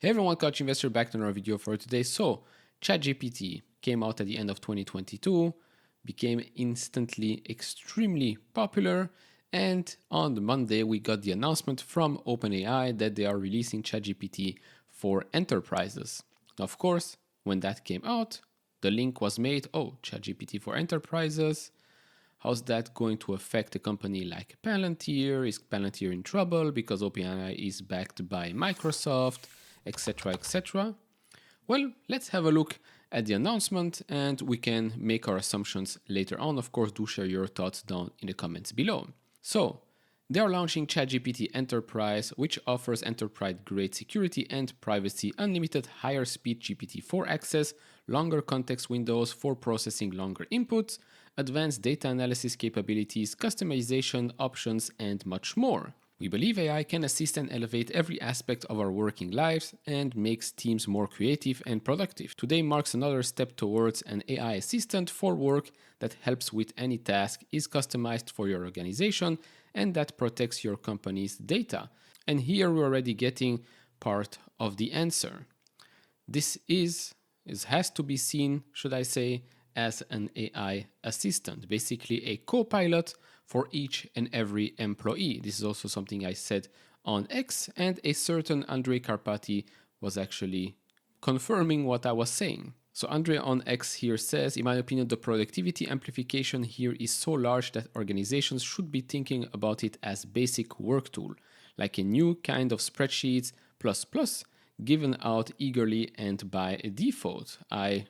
Hey everyone, Coach Investor back to another video for today. So, ChatGPT came out at the end of 2022, became instantly extremely popular, and on Monday we got the announcement from OpenAI that they are releasing ChatGPT for enterprises. Now, of course, when that came out, the link was made, oh, ChatGPT for enterprises. How's that going to affect a company like Palantir? Is Palantir in trouble because OpenAI is backed by Microsoft, etc., etc.? Well, let's have a look at the announcement and we can make our assumptions later on. Of course, do share your thoughts down in the comments below. So, they are launching ChatGPT Enterprise, which offers enterprise-grade security and privacy, unlimited higher-speed GPT-4 access, longer context windows for processing longer inputs, advanced data analysis capabilities, customization options, and much more. We believe AI can assist and elevate every aspect of our working lives and makes teams more creative and productive. Today marks another step towards an AI assistant for work that helps with any task, is customized for your organization, and that protects your company's data. And here we're already getting part of the answer. This has to be seen, should I say, as an AI assistant, basically a co-pilot for each and every employee. This is also something I said on X, and a certain Andre Carpati was actually confirming what I was saying. So Andre on X here says, in my opinion, the productivity amplification here is so large that organizations should be thinking about it as basic work tool, like a new kind of spreadsheets plus given out eagerly and by default. I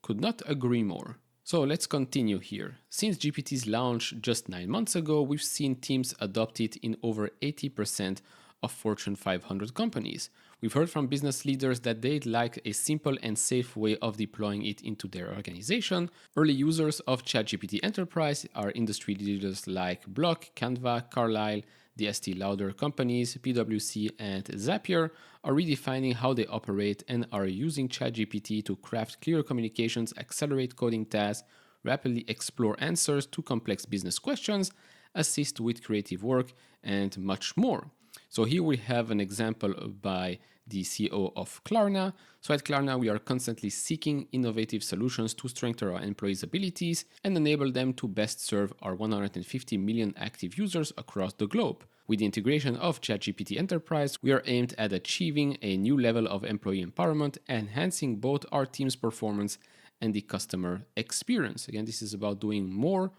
could not agree more. So let's continue here. Since GPT's launch just 9 months ago, we've seen teams adopt it in over 80% of Fortune 500 companies. We've heard from business leaders that they'd like a simple and safe way of deploying it into their organization. Early users of ChatGPT Enterprise are industry leaders like Block, Canva, Carlyle, the Estee Lauder companies, PwC, and Zapier are redefining how they operate and are using ChatGPT to craft clear communications, accelerate coding tasks, rapidly explore answers to complex business questions, assist with creative work, and much more. So here we have an example by the CEO of Klarna. So at Klarna, we are constantly seeking innovative solutions to strengthen our employees' abilities and enable them to best serve our 150 million active users across the globe. With the integration of ChatGPT Enterprise, we are aimed at achieving a new level of employee empowerment, enhancing both our team's performance and the customer experience. Again, this is about doing more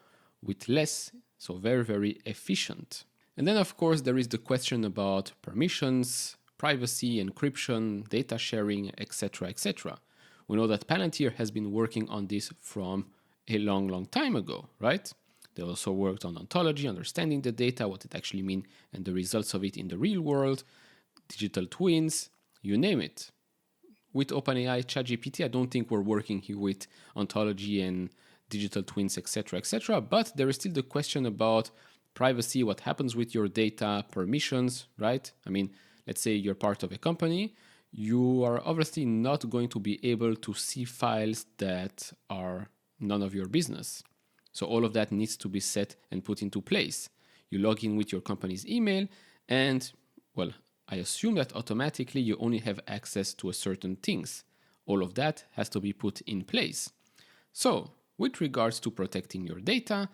with less, so very, very efficient. And then, of course, there is the question about permissions, privacy, encryption, data sharing, etc., etc. We know that Palantir has been working on this from a long time ago, right? They also worked on ontology, understanding the data, what it actually means, and the results of it in the real world, digital twins, you name it. With OpenAI ChatGPT, I don't think we're working here with ontology and digital twins, etc., etc. But there is still the question about privacy, what happens with your data, permissions, right? I mean, let's say you're part of a company, you are obviously not going to be able to see files that are none of your business. So all of that needs to be set and put into place. You log in with your company's email and, well, I assume that automatically you only have access to certain things. All of that has to be put in place. So, with regards to protecting your data,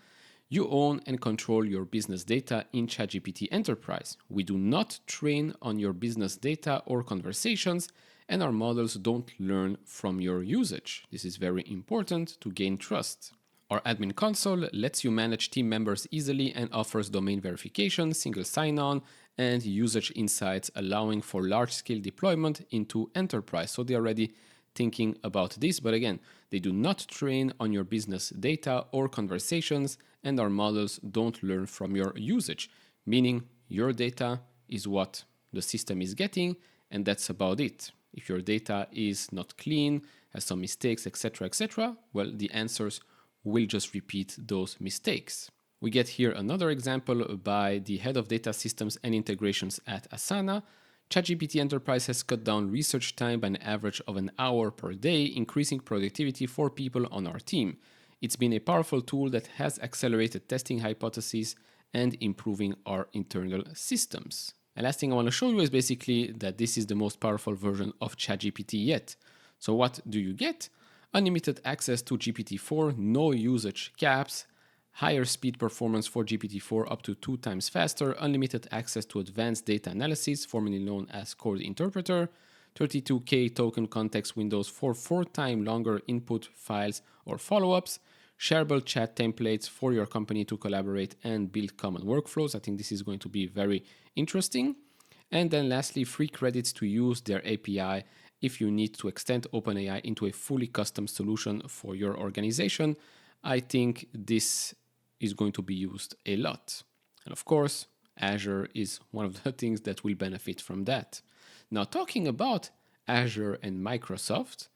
you own and control your business data in ChatGPT Enterprise. We do not train on your business data or conversations, and our models don't learn from your usage. This is very important to gain trust. Our admin console lets you manage team members easily and offers domain verification, single sign-on, and usage insights, allowing for large-scale deployment into enterprise. So they're already thinking about this, but again, they do not train on your business data or conversations, and our models don't learn from your usage, meaning your data is what the system is getting, and that's about it. If your data is not clean, has some mistakes, etc., well, the answers will just repeat those mistakes. We get here another example by the head of data systems and integrations at Asana. ChatGPT Enterprise has cut down research time by an average of an hour per day, increasing productivity for people on our team. It's been a powerful tool that has accelerated testing hypotheses and improving our internal systems. And last thing I want to show you is basically that this is the most powerful version of ChatGPT yet. So what do you get? Unlimited access to GPT-4, no usage caps, higher speed performance for GPT-4 up to 2 times faster, unlimited access to advanced data analysis, formerly known as code interpreter, 32K token context windows for 4 times longer input files or follow-ups, shareable chat templates for your company to collaborate and build common workflows. I think this is going to be very interesting. And then lastly, free credits to use their API if you need to extend OpenAI into a fully custom solution for your organization. I think this is going to be used a lot. And of course, Azure is one of the things that will benefit from that. Now, talking about Azure and Microsoft,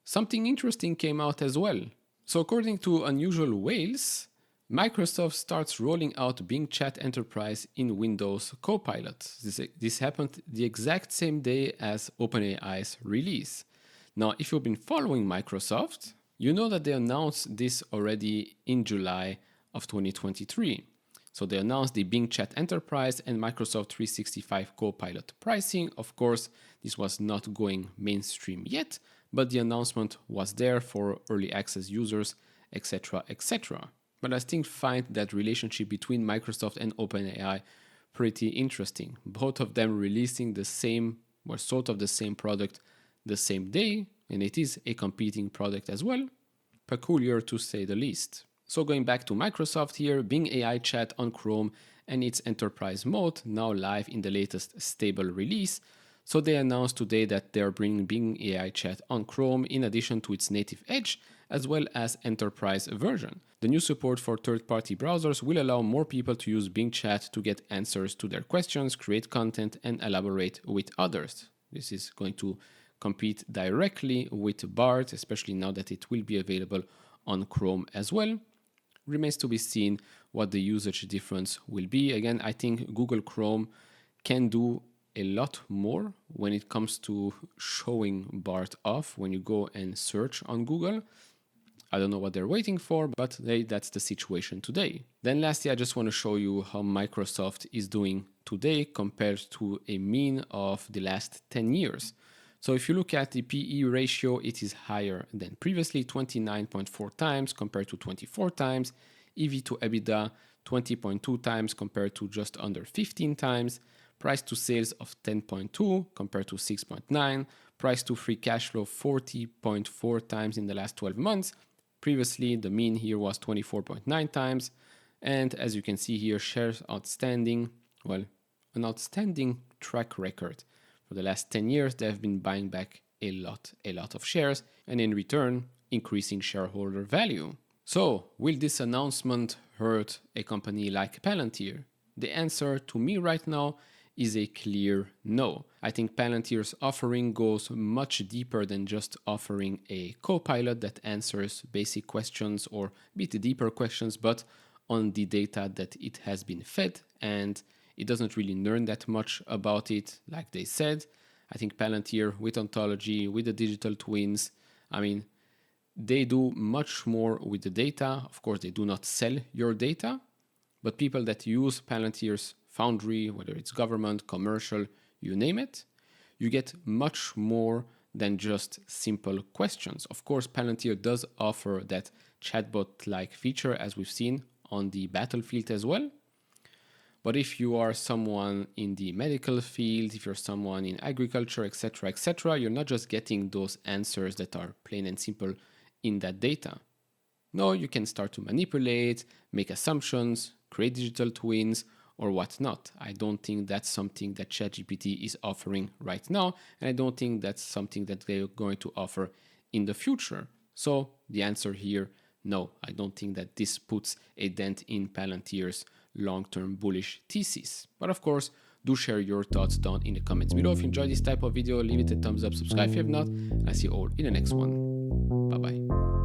something interesting came out as well. So according to Unusual Whales, Microsoft starts rolling out Bing Chat Enterprise in Windows Copilot. This happened the exact same day as OpenAI's release. Now, if you've been following Microsoft, you know that they announced this already in July of 2023. So they announced the Bing Chat Enterprise and Microsoft 365 Copilot pricing. Of course, this was not going mainstream yet, but the announcement was there for early access users, etc., etc. But I still find that relationship between Microsoft and OpenAI pretty interesting. Both of them releasing the same or sort of the same product the same day, and it is a competing product as well. Peculiar to say the least. So going back to Microsoft here, Bing AI Chat on Chrome and its enterprise mode now live in the latest stable release. So they announced today that they're bringing Bing AI Chat on Chrome in addition to its native edge, as well as enterprise version. The new support for third-party browsers will allow more people to use Bing Chat to get answers to their questions, create content, and elaborate with others. This is going to compete directly with Bard, especially now that it will be available on Chrome as well. Remains to be seen what the usage difference will be. Again, I think Google Chrome can do a lot more when it comes to showing Bard off when you go and search on Google. I don't know what they're waiting for, but that's the situation today. Then lastly, I just want to show you how Microsoft is doing today compared to a mean of the last 10 years. So if you look at the PE ratio, it is higher than previously, 29.4 times compared to 24 times. EV to EBITDA, 20.2 times compared to just under 15 times. Price to sales of 10.2 compared to 6.9. Price to free cash flow, 40.4 times in the last 12 months. Previously, the mean here was 24.9 times. And as you can see here, shares outstanding, well, an outstanding track record. For the last 10 years, they have been buying back a lot of shares, and in return, increasing shareholder value. So, will this announcement hurt a company like Palantir? The answer to me right now is a clear no. I think Palantir's offering goes much deeper than just offering a copilot that answers basic questions or a bit deeper questions, but on the data that it has been fed, and it doesn't really learn that much about it, like they said. I think Palantir with ontology, with the digital twins, I mean, they do much more with the data. Of course, they do not sell your data, but people that use Palantir's Foundry, whether it's government, commercial, you name it, you get much more than just simple questions. Of course, Palantir does offer that chatbot-like feature, as we've seen on the battlefield as well. But if you are someone in the medical field, if you're someone in agriculture, etc., you're not just getting those answers that are plain and simple in that data. No, you can start to manipulate, make assumptions, create digital twins, or whatnot. I don't think that's something that ChatGPT is offering right now, and I don't think that's something that they're going to offer in the future. So the answer here, no, I don't think that this puts a dent in Palantir's long-term bullish thesis. But of course, do share your thoughts down in the comments below. If you enjoyed this type of video, leave it a thumbs up, subscribe if you have not, and I see you all in the next one. Bye-bye.